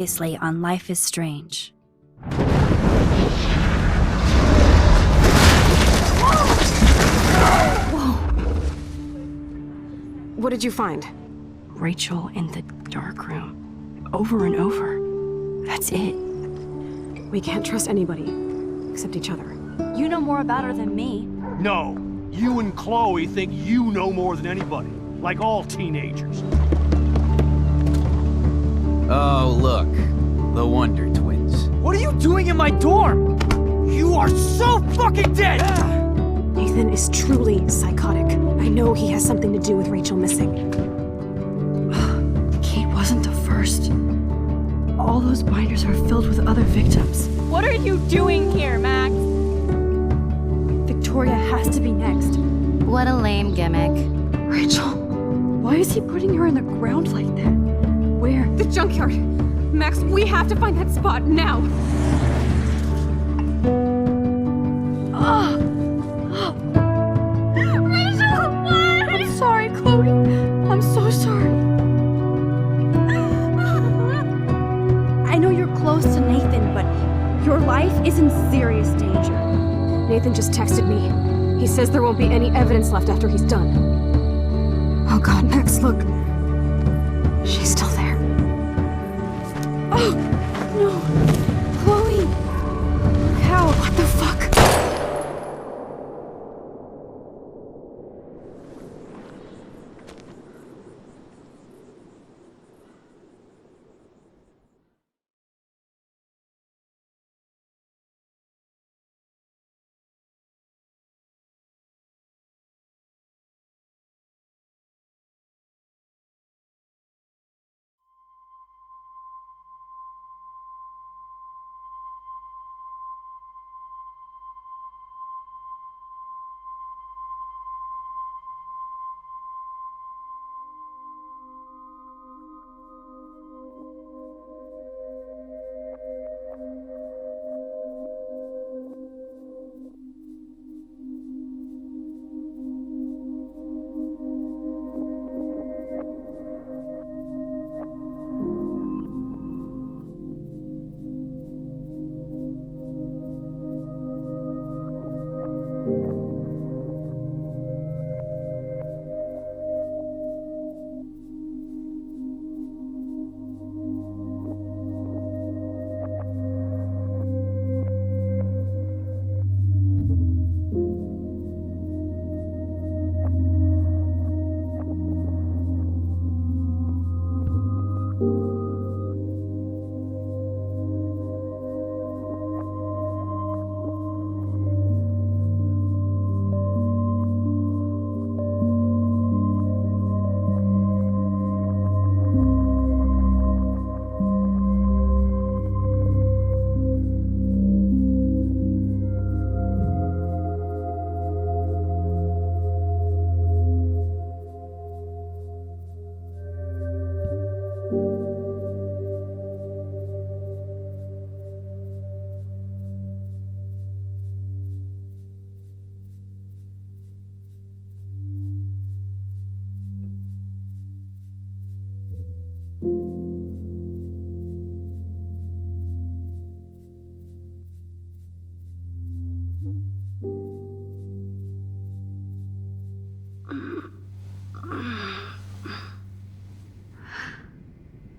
Previously on Life is Strange. Whoa! What did you find? Rachel in the dark room. Over and over. That's it. We can't trust anybody, except each other. You know more about her than me. No. You and Chloe think you know more than anybody. Like all teenagers. Oh, look. The Wonder Twins. What are you doing in my dorm? You are so fucking dead! Nathan is truly psychotic. I know he has something to do with Rachel missing. Kate wasn't the first. All those binders are filled with other victims. What are you doing here, Max? Victoria has to be next. What a lame gimmick. Rachel, why is he putting her in the ground like that? Where? The junkyard! Max, we have to find that spot now! Rachel, what? I'm sorry, Chloe. I'm so sorry. I know you're close to Nathan, but your life is in serious danger. Nathan just texted me. He says there won't be any evidence left after he's done. Oh god, Max, look. She's still there. Oh, no. Chloe. How? What the fuck?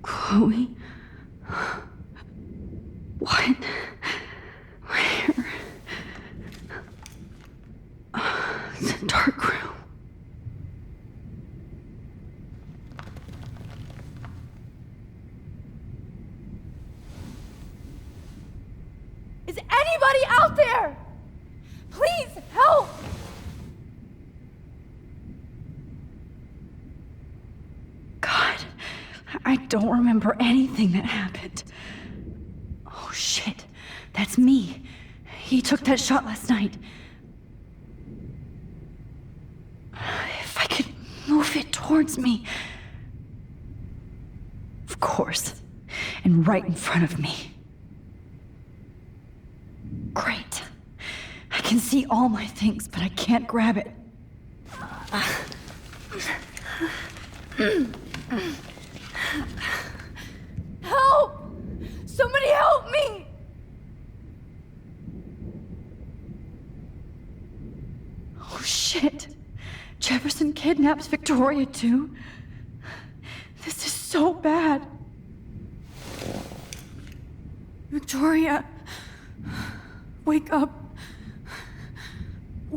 Chloe? What? Where? It's a dark room. Is anybody out there? Please help! God, I don't remember anything that happened. Oh shit, that's me. He took that shot last night. If I could move it towards me. Of course, and right in front of me. Great. I can see all my things, but I can't grab it. Help! shit. Jefferson kidnaps Victoria too. This is so bad. Victoria, wake up.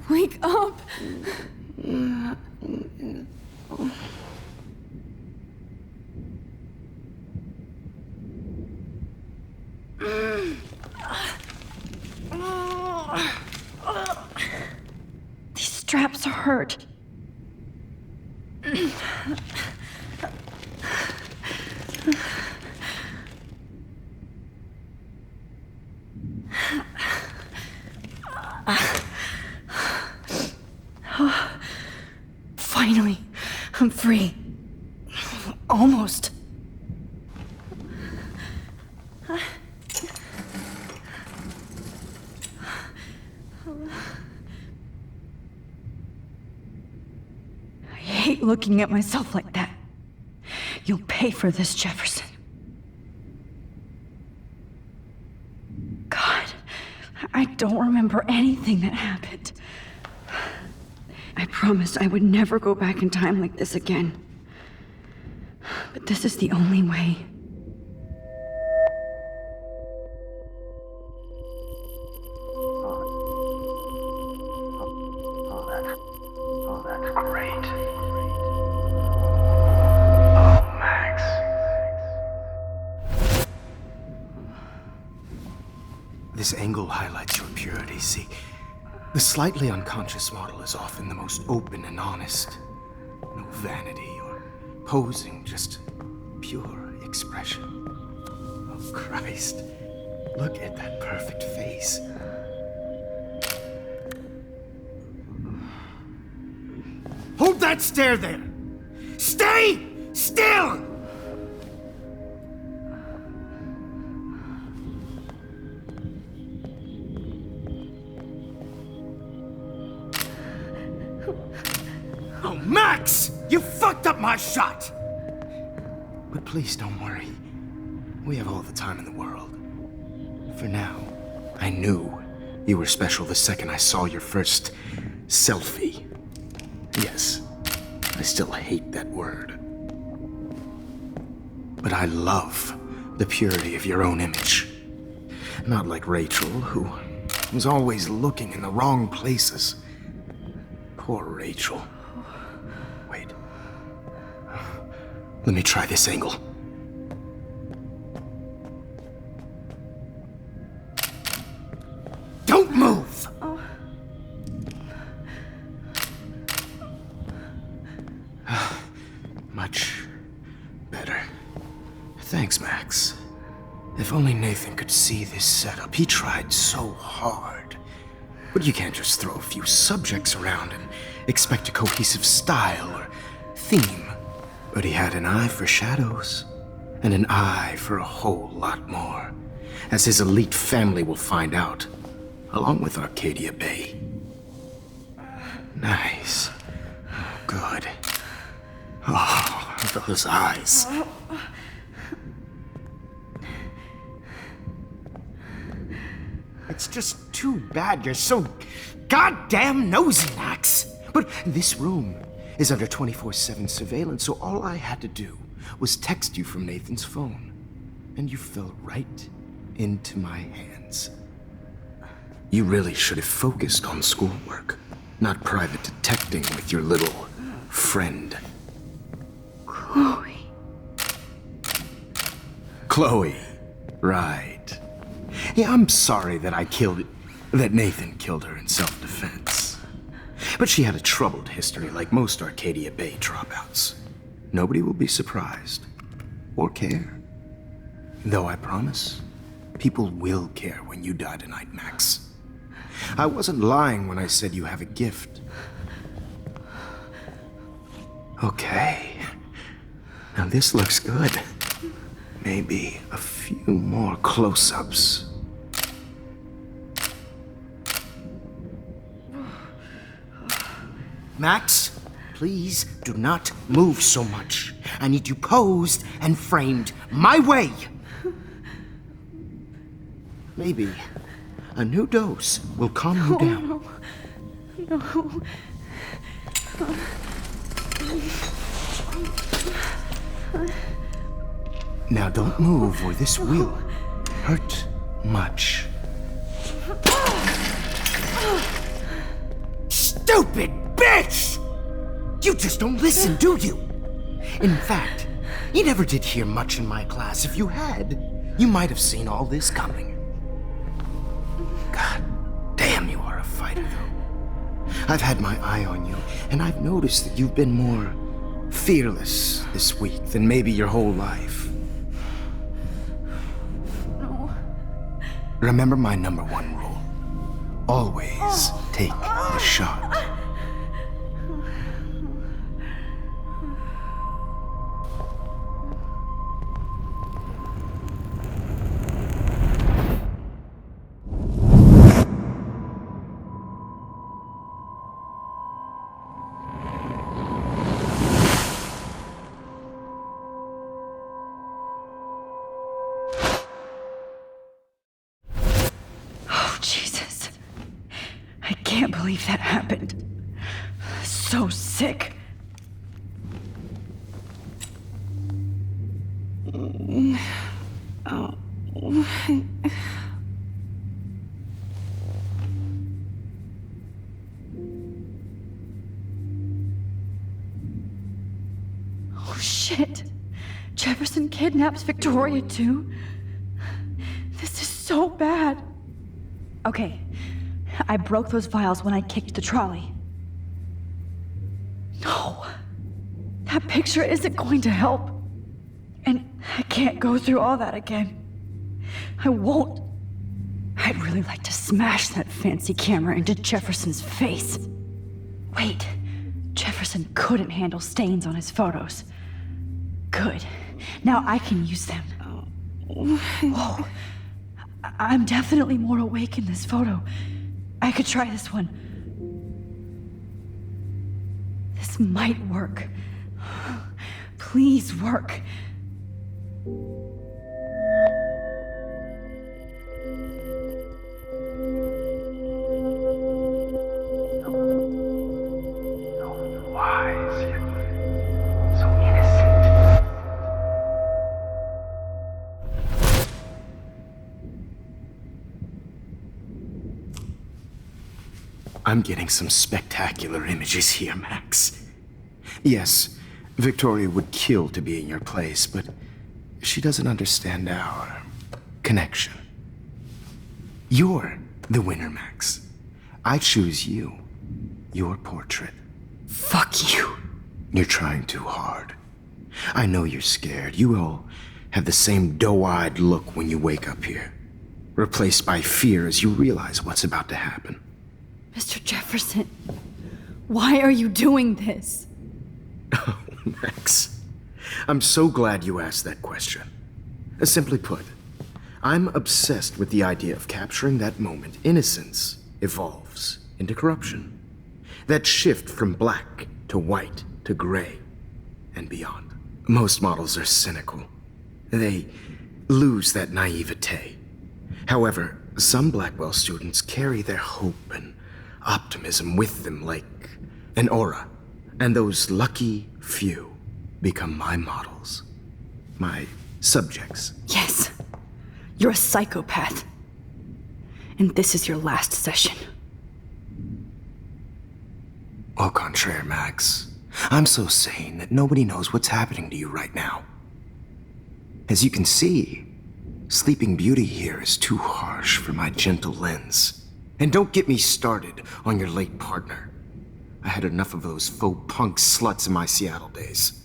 Wake up. These straps hurt. Finally, I'm free. Almost. I hate looking at myself like that. You'll pay for this, Jefferson. God, I don't remember anything that happened. I promised I would never go back in time like this again. But this is the only way. That's great. Oh, Max. This angle highlights your purity, see? The slightly unconscious model is often the most open and honest. No vanity or posing, just pure expression. Oh, Christ. Look at that perfect face. Hold that stare there! Stay still! Oh, Max! You fucked up my shot! But please don't worry. We have all the time in the world. For now, I knew you were special the second I saw your first selfie. Yes, I still hate that word. But I love the purity of your own image. Not like Rachel, who was always looking in the wrong places. Poor Rachel. Wait. Let me try this angle. Don't move! Much better. Thanks, Max. If only Nathan could see this setup. He tried so hard. But you can't just throw a few subjects around and expect a cohesive style or theme. But he had an eye for shadows, and an eye for a whole lot more, as his elite family will find out, along with Arcadia Bay. Nice. Good. Oh, those eyes. It's just too bad you're so goddamn nosy, Max. But this room is under 24/7 surveillance, so all I had to do was text you from Nathan's phone. And you fell right into my hands. You really should have focused on schoolwork, not private detecting with your little friend. Chloe. Right. Yeah, I'm sorry that Nathan killed her in self-defense. But she had a troubled history like most Arcadia Bay dropouts. Nobody will be surprised. Or care. Though I promise, people will care when you die tonight, Max. I wasn't lying when I said you have a gift. Okay. Now this looks good. Maybe a few more close-ups. Max, please do not move so much. I need you posed and framed my way. Maybe a new dose will calm you down. No. Now don't move or this will hurt much. Stupid bitch! You just don't listen, do you? In fact, you never did hear much in my class. If you had, you might have seen all this coming. God damn, you are a fighter, though. I've had my eye on you, and I've noticed that you've been more fearless this week than maybe your whole life. No. Remember my #1 rule. Always take a shot. Jesus. I can't believe that happened. So sick. Oh. Oh shit. Jefferson kidnaps Victoria too? This is so bad. Okay, I broke those vials when I kicked the trolley. No, that picture isn't going to help. And I can't go through all that again. I won't. I'd really like to smash that fancy camera into Jefferson's face. Wait, Jefferson couldn't handle stains on his photos. Good, now I can use them. Whoa. I'm definitely more awake in this photo. I could try this one. This might work. Please work. So wise, yet so innocent. I'm getting some spectacular images here, Max. Yes, Victoria would kill to be in your place, but she doesn't understand our connection. You're the winner, Max. I choose you. Your portrait. Fuck you. You're trying too hard. I know you're scared. You all have the same doe-eyed look when you wake up here, replaced by fear as you realize what's about to happen. Mr. Jefferson, why are you doing this? Oh, Max. I'm so glad you asked that question. Simply put, I'm obsessed with the idea of capturing that moment innocence evolves into corruption. That shift from black to white to gray and beyond. Most models are cynical. They lose that naivete. However, some Blackwell students carry their hope and optimism with them like an aura. And those lucky few become my models. My subjects. Yes, you're a psychopath. And this is your last session. Au contraire, Max. I'm so sane that nobody knows what's happening to you right now. As you can see, Sleeping Beauty here is too harsh for my gentle lens. And don't get me started on your late partner. I had enough of those faux punk sluts in my Seattle days.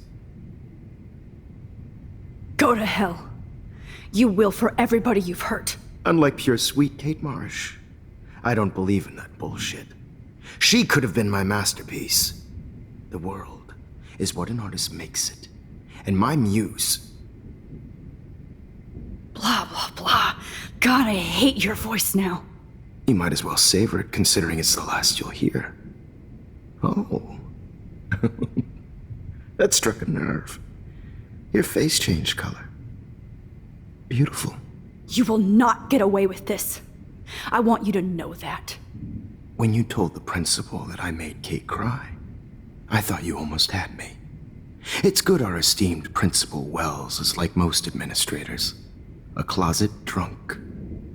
Go to hell. You will for everybody you've hurt. Unlike pure sweet Kate Marsh, I don't believe in that bullshit. She could have been my masterpiece. The world is what an artist makes it. And my muse... Blah, blah, blah. God, I hate your voice now. You might as well savor it, considering it's the last you'll hear. Oh. That struck a nerve. Your face changed color. Beautiful. You will not get away with this. I want you to know that. When you told the principal that I made Kate cry, I thought you almost had me. It's good our esteemed Principal Wells is like most administrators. A closet drunk.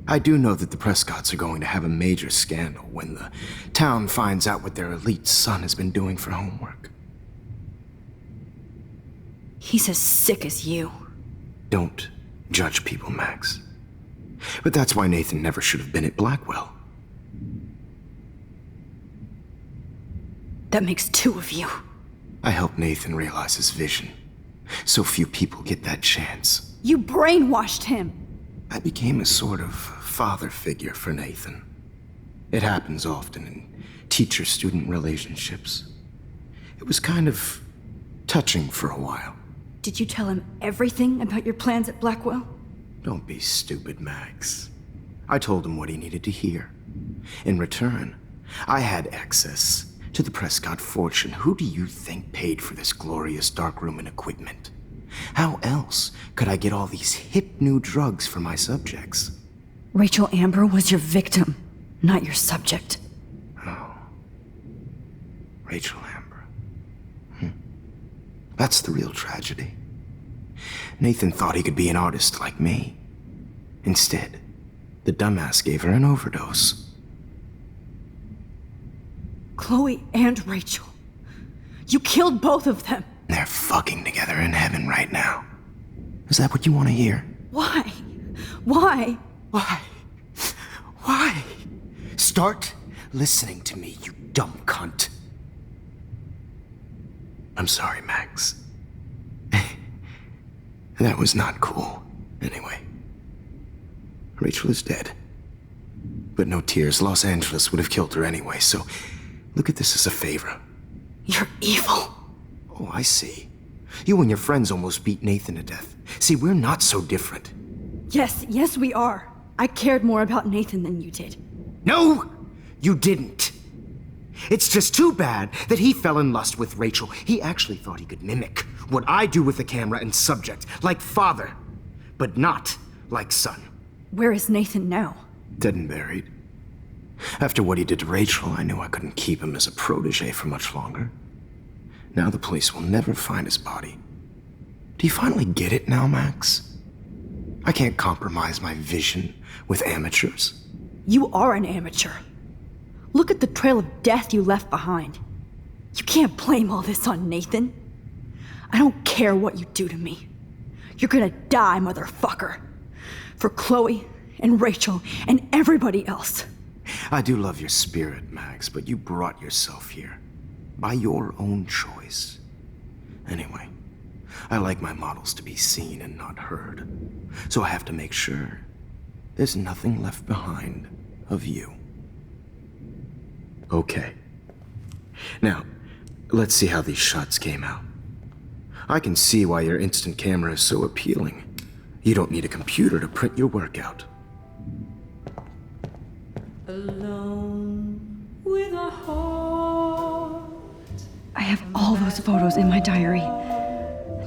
I do know that the Prescotts are going to have a major scandal when the town finds out what their elite son has been doing for homework. He's as sick as you. Don't judge people, Max. But that's why Nathan never should have been at Blackwell. That makes two of you. I helped Nathan realize his vision. So few people get that chance. You brainwashed him. I became a sort of father figure for Nathan. It happens often in teacher-student relationships. It was kind of touching for a while. Did you tell him everything about your plans at Blackwell? Don't be stupid, Max. I told him what he needed to hear. In return, I had access to the Prescott fortune. Who do you think paid for this glorious darkroom and equipment? How else could I get all these hip new drugs for my subjects? Rachel Amber was your victim, not your subject. Oh. Rachel Amber. That's the real tragedy. Nathan thought he could be an artist like me. Instead, the dumbass gave her an overdose. Chloe and Rachel. You killed both of them. They're fucking together in heaven right now. Is that what you want to hear? Why? Why? Why? Why? Start listening to me, you dumb cunt. I'm sorry, Max. That was not cool. Anyway, Rachel is dead. But no tears. Los Angeles would have killed her anyway, so look at this as a favor. You're evil. Oh, I see. You and your friends almost beat Nathan to death. See, we're not so different. Yes, we are. I cared more about Nathan than you did. No, you didn't. It's just too bad that he fell in lust with Rachel. He actually thought he could mimic what I do with the camera and subject, like father, but not like son. Where is Nathan now? Dead and buried. After what he did to Rachel, I knew I couldn't keep him as a protege for much longer. Now the police will never find his body. Do you finally get it now, Max? I can't compromise my vision with amateurs. You are an amateur. Look at the trail of death you left behind. You can't blame all this on Nathan. I don't care what you do to me. You're gonna die, motherfucker. For Chloe and Rachel and everybody else. I do love your spirit, Max, but you brought yourself here. By your own choice. Anyway, I like my models to be seen and not heard. So I have to make sure there's nothing left behind of you. Okay. Now, let's see how these shots came out. I can see why your instant camera is so appealing. You don't need a computer to print your work out. Alone with a heart. I have all those photos in my diary.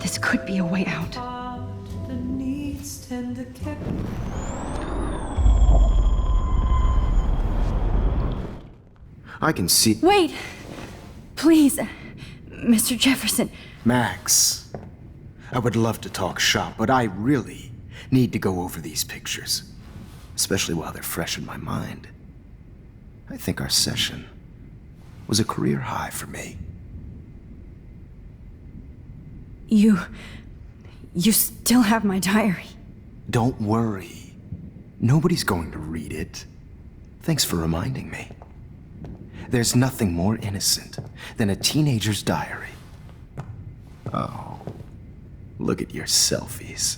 This could be a way out. The needs tender care. I can see... Wait! Please, Mr. Jefferson. Max, I would love to talk shop, but I really need to go over these pictures. Especially while they're fresh in my mind. I think our session was a career high for me. You still have my diary. Don't worry. Nobody's going to read it. Thanks for reminding me. There's nothing more innocent than a teenager's diary. Oh, look at your selfies.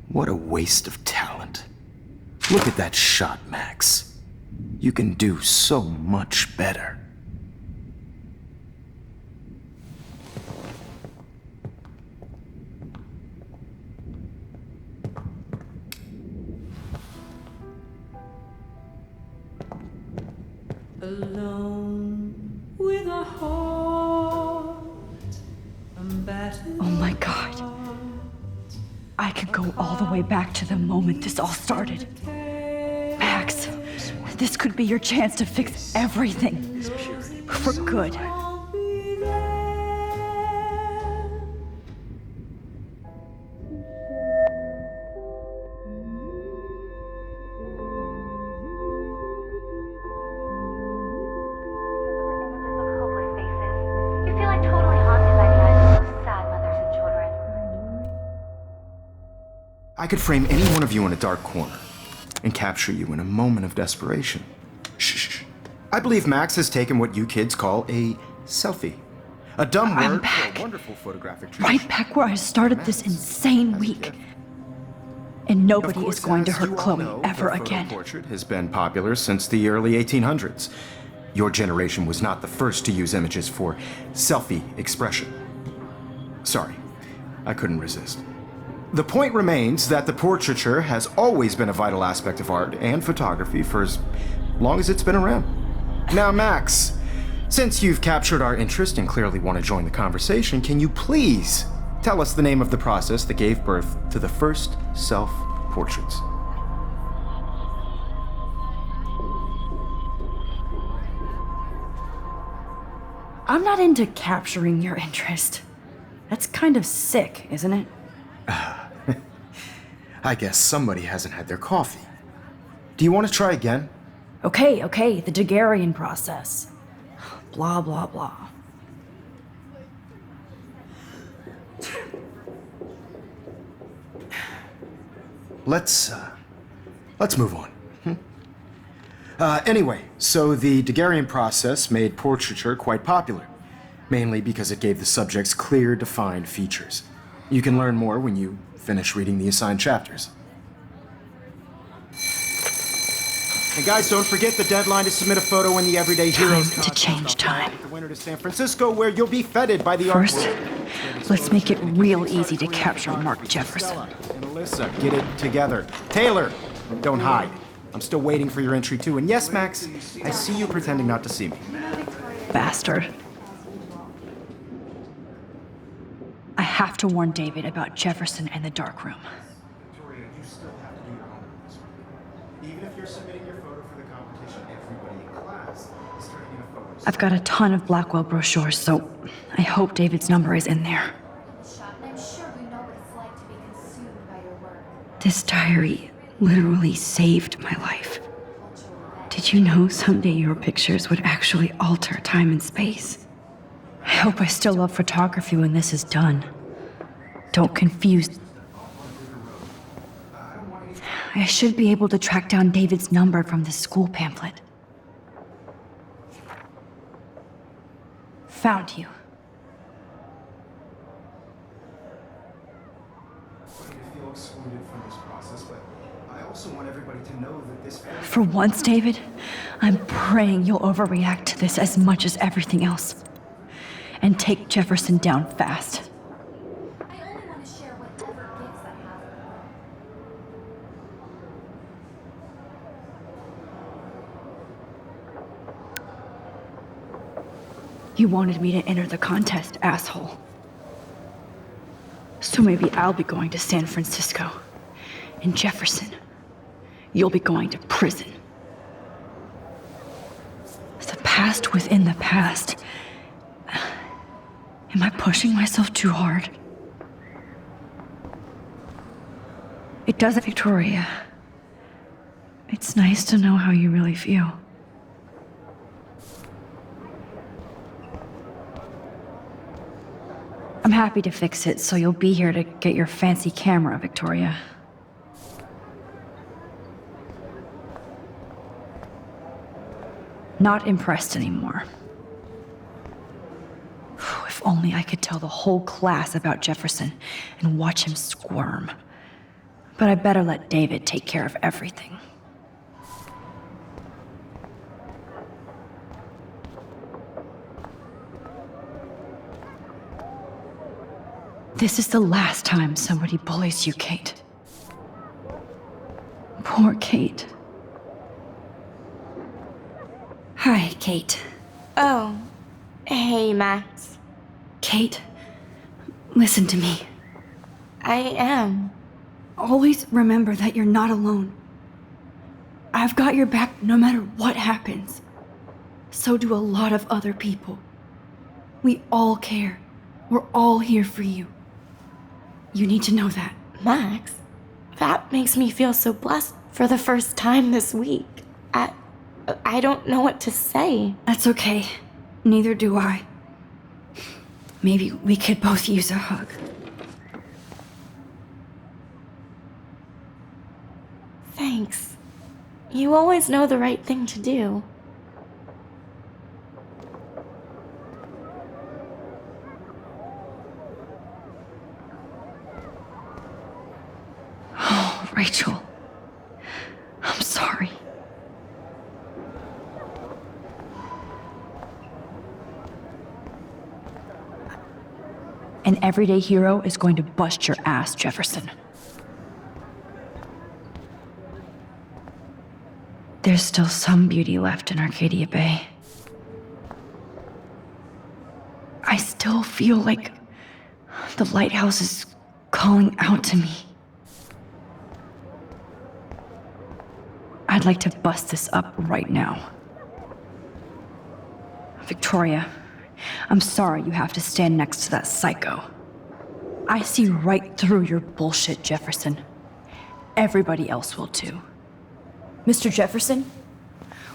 What a waste of talent. Look at that shot, Max. You can do so much better. Alone with a heart. Oh my God. I could go all the way back to the moment this all started. Max, this could be your chance to fix everything. For good. I could frame any one of you in a dark corner and capture you in a moment of desperation. Shh. I believe Max has taken what you kids call a selfie. A dumb word for a wonderful photographic tradition. Right back where I started this insane week. And nobody is going to hurt Chloe ever again. The portrait has been popular since the early 1800s. Your generation was not the first to use images for selfie expression. Sorry, I couldn't resist. The point remains that the portraiture has always been a vital aspect of art and photography for as long as it's been around. Now, Max, since you've captured our interest and clearly want to join the conversation, can you please tell us the name of the process that gave birth to the first self-portraits? I'm not into capturing your interest. That's kind of sick, isn't it? I guess somebody hasn't had their coffee. Do you want to try again? Okay, the Daguerrean process. Blah, blah, blah. Let's move on. Anyway, so the Daguerrean process made portraiture quite popular, mainly because it gave the subjects clear, defined features. You can learn more when you finish reading the assigned chapters. And guys, don't forget the deadline to submit a photo in the Everyday Heroes Time to change time. The winter to San Francisco, where you'll be feted by the First, artwork. let's make it real easy to capture Mark Jefferson. And Alyssa, get it together. Taylor, don't hide. I'm still waiting for your entry too. And yes, Max, I see you pretending not to see me. Bastard. I have to warn David about Jefferson and the dark room. Victoria, you still have to do your homework. Even if you're submitting your photo for the competition, everybody in class is turning in a photo. I've got a ton of Blackwell brochures, so I hope David's number is in there. I'm sure we know what it's like to be consumed by your work. This diary literally saved my life. Did you know someday your pictures would actually alter time and space? I hope I still love photography when this is done. Don't confuse. I should be able to track down David's number from the school pamphlet. Found you. Feel excluded from this process, but I also want everybody to know that this. For once, David, I'm praying you'll overreact to this as much as everything else. And take Jefferson down fast. I only want to share whatever gifts I have. You wanted me to enter the contest, asshole. So maybe I'll be going to San Francisco. And Jefferson, you'll be going to prison. The past within the past. Am I pushing myself too hard? It doesn't, Victoria. It's nice to know how you really feel. I'm happy to fix it, so you'll be here to get your fancy camera, Victoria. Not impressed anymore. If only I could tell the whole class about Jefferson and watch him squirm. But I better let David take care of everything. This is the last time somebody bullies you, Kate. Poor Kate. Hi, Kate. Oh, hey, Max. Kate, listen to me. I am. Always remember that you're not alone. I've got your back no matter what happens. So do a lot of other people. We all care. We're all here for you. You need to know that. Max, that makes me feel so blessed for the first time this week. I don't know what to say. That's okay. Neither do I. Maybe we could both use a hug. Thanks. You always know the right thing to do. Oh, Rachel. I'm sorry. An everyday hero is going to bust your ass, Jefferson. There's still some beauty left in Arcadia Bay. I still feel like the lighthouse is calling out to me. I'd like to bust this up right now. Victoria, I'm sorry you have to stand next to that psycho. I see right through your bullshit, Jefferson. Everybody else will too. Mr. Jefferson,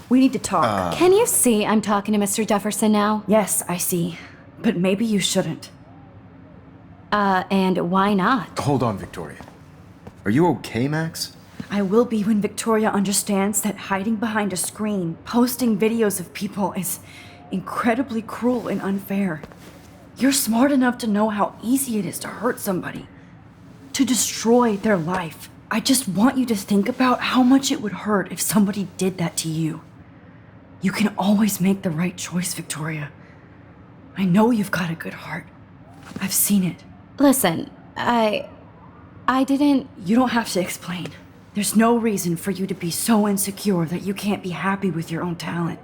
we need to talk. Can you see I'm talking to Mr. Jefferson now? Yes, I see. But maybe you shouldn't. And why not? Hold on, Victoria. Are you okay, Max? I will be when Victoria understands that hiding behind a screen, posting videos of people is incredibly cruel and unfair. You're smart enough to know how easy it is to hurt somebody, to destroy their life. I just want you to think about how much it would hurt if somebody did that to you. You can always make the right choice, Victoria. I know you've got a good heart. I've seen it. Listen, I didn't... You don't have to explain. There's no reason for you to be so insecure that you can't be happy with your own talent.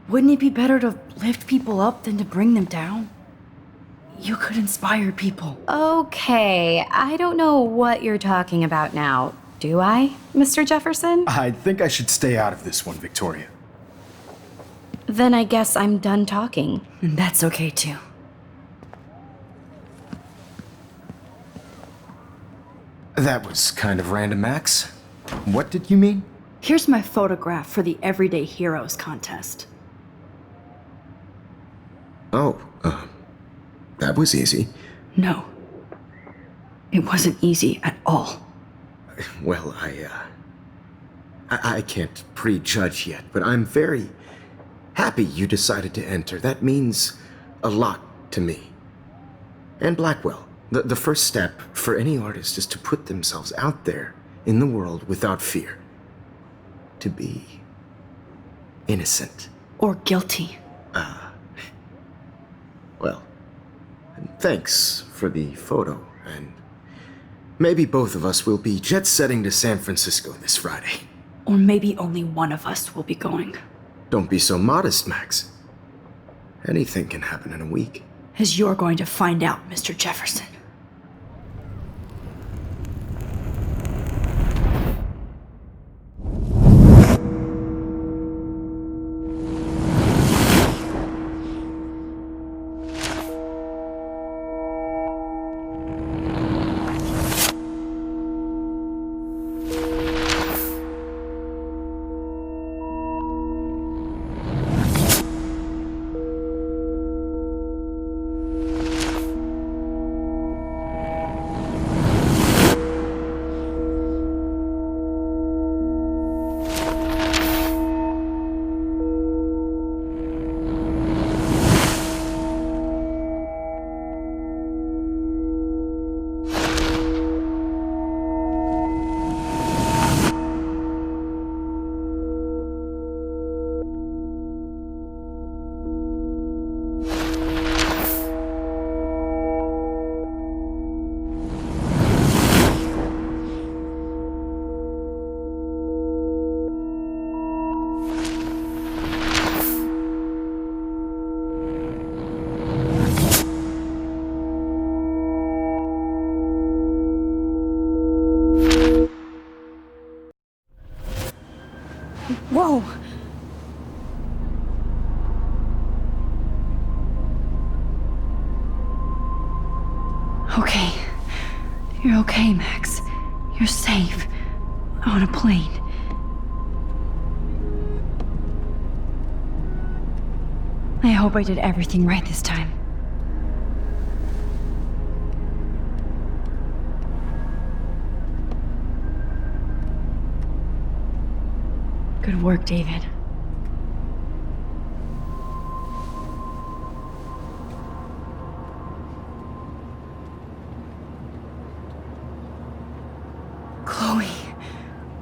Wouldn't it be better to lift people up than to bring them down? You could inspire people. Okay, I don't know what you're talking about now. Do I, Mr. Jefferson? I think I should stay out of this one, Victoria. Then I guess I'm done talking. And that's okay too. That was kind of random, Max. What did you mean? Here's my photograph for the Everyday Heroes contest. Oh, that was easy. No. It wasn't easy at all. Well, I can't prejudge yet, but I'm very happy you decided to enter. That means a lot to me. And Blackwell. The first step for any artist is to put themselves out there in the world without fear. To be innocent. Or guilty. Well, thanks for the photo, and maybe both of us will be jet-setting to San Francisco this Friday. Or maybe only one of us will be going. Don't be so modest, Max. Anything can happen in a week. As you're going to find out, Mr. Jefferson. Whoa! Okay. You're okay, Max. You're safe. On a plane. I hope I did everything right this time. Good work, David. Chloe.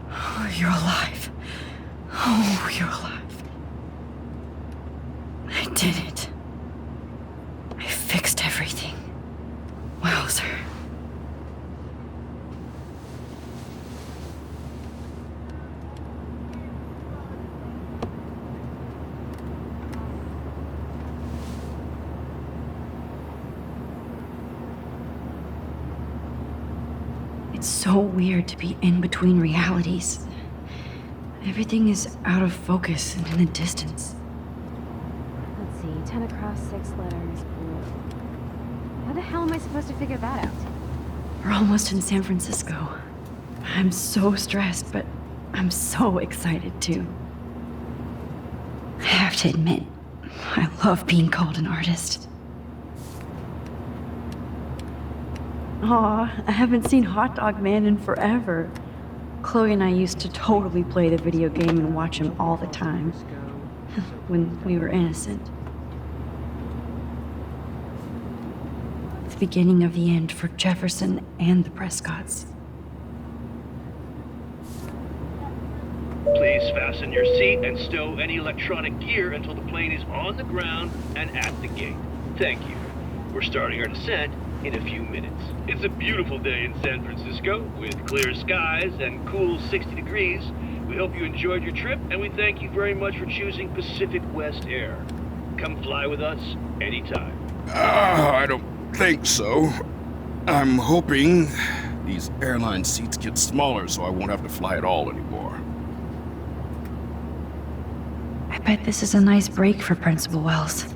Oh, you're alive. Oh, you're alive. I did it. I fixed everything. Wowzer. It's so weird to be in between realities. Everything is out of focus and in the distance. Let's see, 10 across, 6 letters, blue. How the hell am I supposed to figure that out? We're almost in San Francisco. I'm so stressed, but I'm so excited too. I have to admit, I love being called an artist. Aw, I haven't seen Hot Dog Man in forever. Chloe and I used to totally play the video game and watch him all the time. When we were innocent. The beginning of the end for Jefferson and the Prescotts. Please fasten your seat and stow any electronic gear until the plane is on the ground and at the gate. Thank you. We're starting our descent in a few minutes. It's a beautiful day in San Francisco with clear skies and cool 60 degrees. We hope you enjoyed your trip, and we thank you very much for choosing Pacific West Air. Come fly with us anytime. I don't think so. I'm hoping these airline seats get smaller so I won't have to fly at all anymore. I bet this is a nice break for Principal Wells.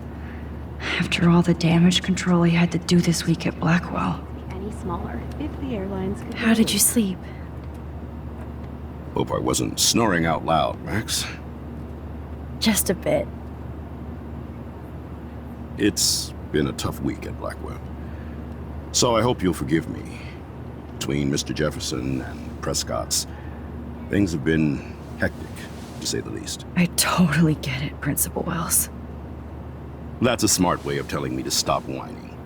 After all the damage control he had to do this week at Blackwell. Any smaller, if the airlines could... How did you sleep? Hope I wasn't snoring out loud, Max. Just a bit. It's been a tough week at Blackwell. So I hope you'll forgive me. Between Mr. Jefferson and Prescott's, things have been hectic, to say the least. I totally get it, Principal Wells. That's a smart way of telling me to stop whining.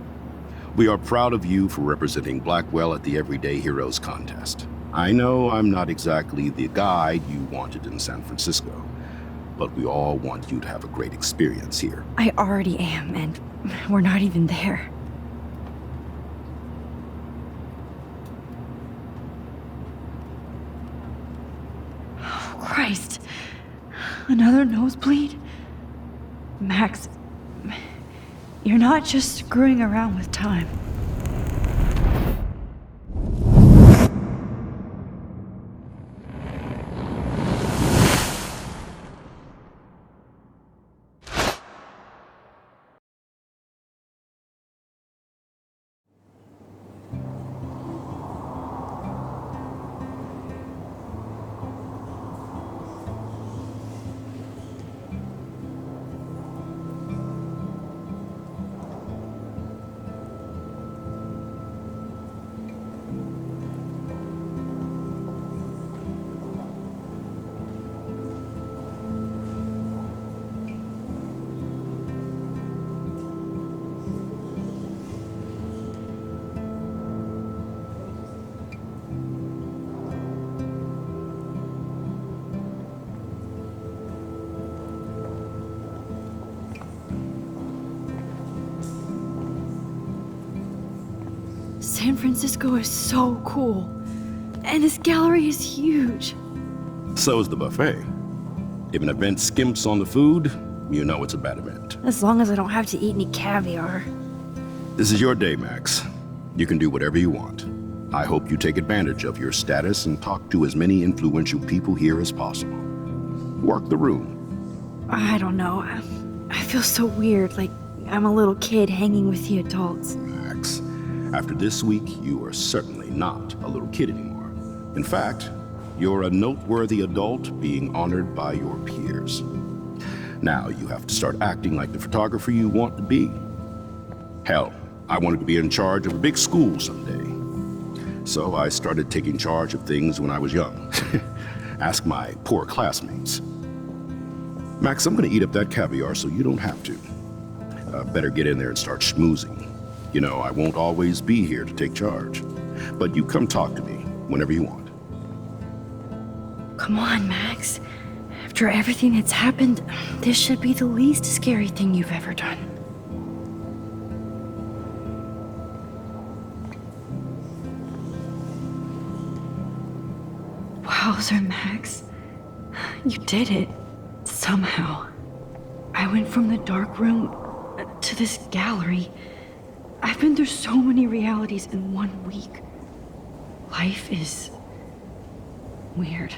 We are proud of you for representing Blackwell at the Everyday Heroes contest. I know I'm not exactly the guide you wanted in San Francisco, but we all want you to have a great experience here. I already am, and we're not even there. Oh, Christ. Another nosebleed? Max, you're not just screwing around with time. San Francisco is so cool. And this gallery is huge. So is the buffet. If an event skimps on the food, you know it's a bad event. As long as I don't have to eat any caviar. This is your day, Max. You can do whatever you want. I hope you take advantage of your status and talk to as many influential people here as possible. Work the room. I don't know. I feel so weird, like I'm a little kid hanging with the adults. Max, after this week, you are certainly not a little kid anymore. In fact, you're a noteworthy adult being honored by your peers. Now you have to start acting like the photographer you want to be. Hell, I wanted to be in charge of a big school someday. So I started taking charge of things when I was young. Ask my poor classmates. Max, I'm gonna eat up that caviar so you don't have to. Better get in there and start schmoozing. You know, I won't always be here to take charge. But you come talk to me whenever you want. Come on, Max. After everything that's happened, this should be the least scary thing you've ever done. Wowzer, Max. You did it. Somehow. I went from the dark room to this gallery. I've been through so many realities in 1 week. Life is weird.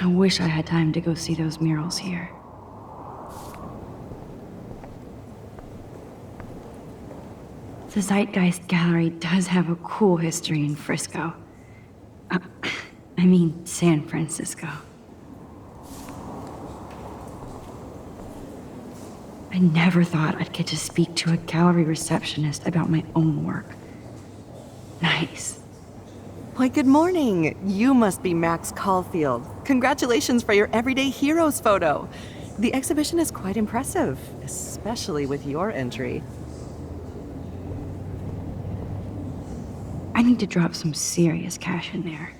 I wish I had time to go see those murals here. The Zeitgeist Gallery does have a cool history in Frisco. I mean, San Francisco. I never thought I'd get to speak to a gallery receptionist about my own work. Nice. Why, good morning. You must be Max Caulfield. Congratulations for your Everyday Heroes photo. The exhibition is quite impressive, especially with your entry. I need to drop some serious cash in there.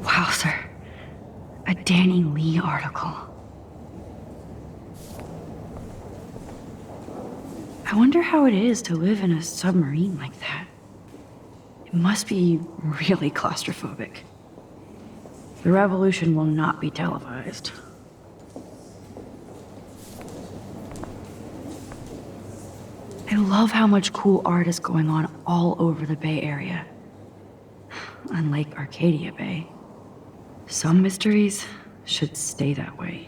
Wowzer. A Danny Lee article. I wonder how it is to live in a submarine like that. It must be really claustrophobic. The revolution will not be televised. I love how much cool art is going on all over the Bay Area. Unlike Arcadia Bay. Some mysteries should stay that way.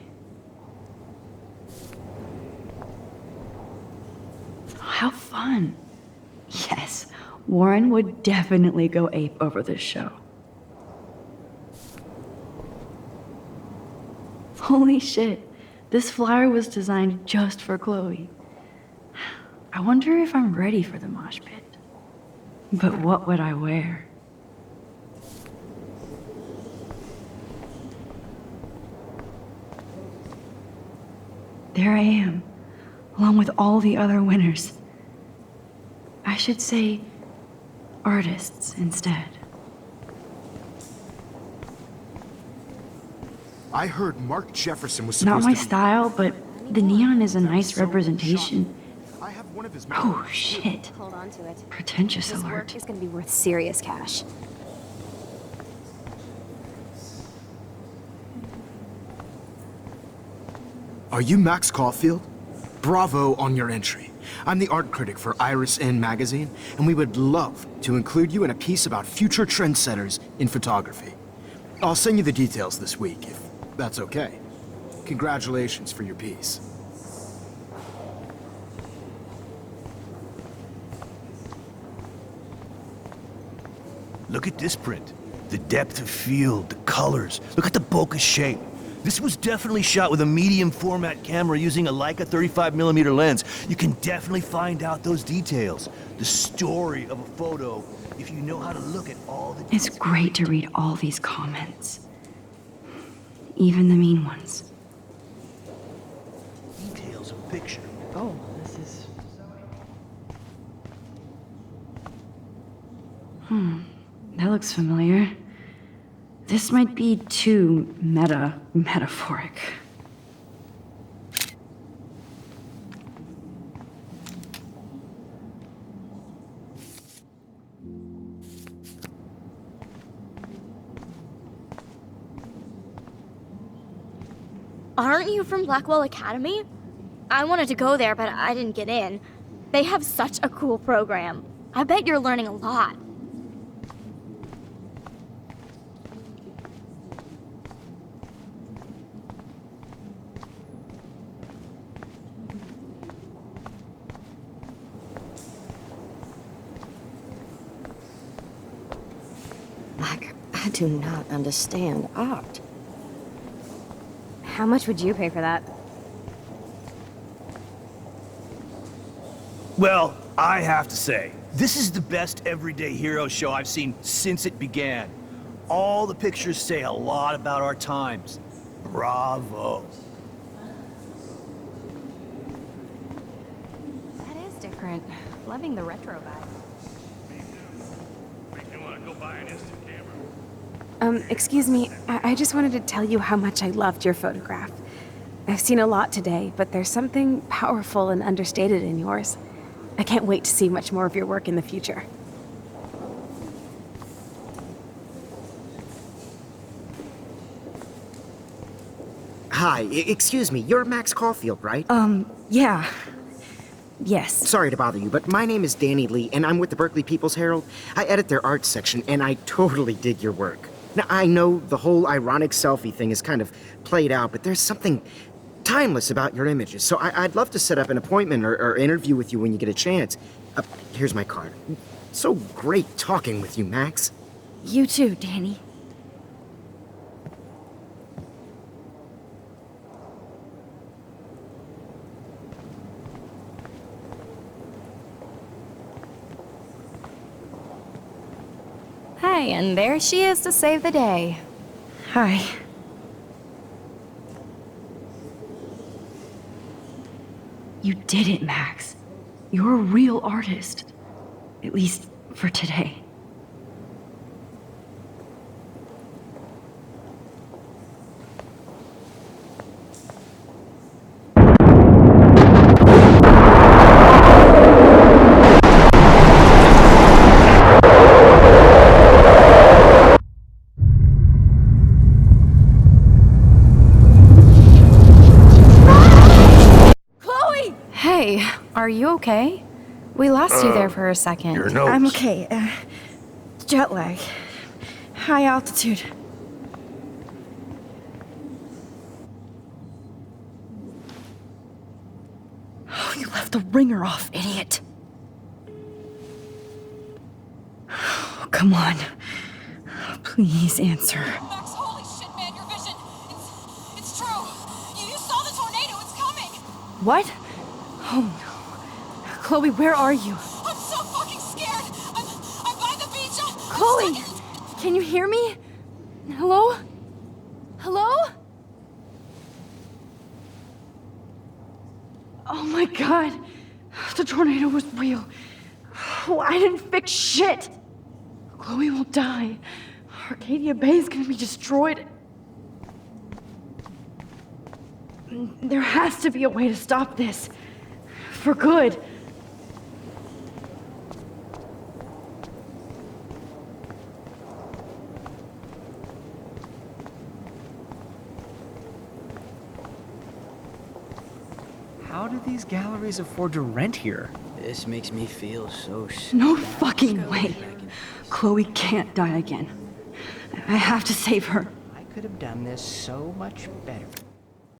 How fun. Yes, Warren would definitely go ape over this show. Holy shit, this flyer was designed just for Chloe. I wonder if I'm ready for the mosh pit. But what would I wear? There I am, along with all the other winners. I should say artists instead. I heard Mark Jefferson was Not supposed my to be... style, but the neon is a nice representation. I have one of his... Oh shit. Hold on to it. Pretentious This alert. work is going to be worth serious cash. Are you Max Caulfield? Bravo on your entry. I'm the art critic for Iris N magazine, and we would love to include you in a piece about future trendsetters in photography. I'll send you the details this week, if that's okay. Congratulations for your piece. Look at this print. The depth of field, the colors. Look at the bokeh shape. This was definitely shot with a medium format camera using a Leica 35mm lens. You can definitely find out those details. The story of a photo if you know how to look at all the It's great to read all these comments. Even the mean ones. details of a picture. Oh, this is... That looks familiar. This might be too metaphoric. Aren't you from Blackwell Academy? I wanted to go there, but I didn't get in. They have such a cool program. I bet you're learning a lot. I do not understand art. How much would you pay for that? Well, I have to say, this is the best everyday hero show I've seen since it began. All the pictures say a lot about our times. Bravo. That is different. Loving the retro vibe. Excuse me, I just wanted to tell you how much I loved your photograph. I've seen a lot today, but there's something powerful and understated in yours. I can't wait to see much more of your work in the future. Hi, excuse me, you're Max Caulfield, right? Yeah. Yes. Sorry to bother you, but my name is Danny Lee, and I'm with the Berkeley People's Herald. I edit their arts section, and I totally dig your work. Now, I know the whole ironic selfie thing is kind of played out, but there's something timeless about your images, so I'd love to set up an appointment or interview with you when you get a chance. Here's my card. So great talking with you, Max. You too, Danny. Hi, and there she is to save the day. Hi. You did it, Max. You're a real artist. At least for today. Hey, are you okay? We lost you there for a second. Your nose. I'm okay. Jet lag. High altitude. Oh, you left the ringer off, idiot. Oh, come on. Please answer. Max, holy shit, man, your vision. It's true. You saw the tornado. It's coming. What? Oh no. Chloe, where are you? I'm so fucking scared. I'm by the beach. Chloe! Can you hear me? Hello? Hello? Oh my god. The tornado was real. Oh, I didn't fix shit. Chloe will die. Arcadia Bay is gonna be destroyed. There has to be a way to stop this. For good. How do these galleries afford to rent here? This makes me feel so sick. No fucking way. Chloe can't die again. I have to save her. I could have done this so much better.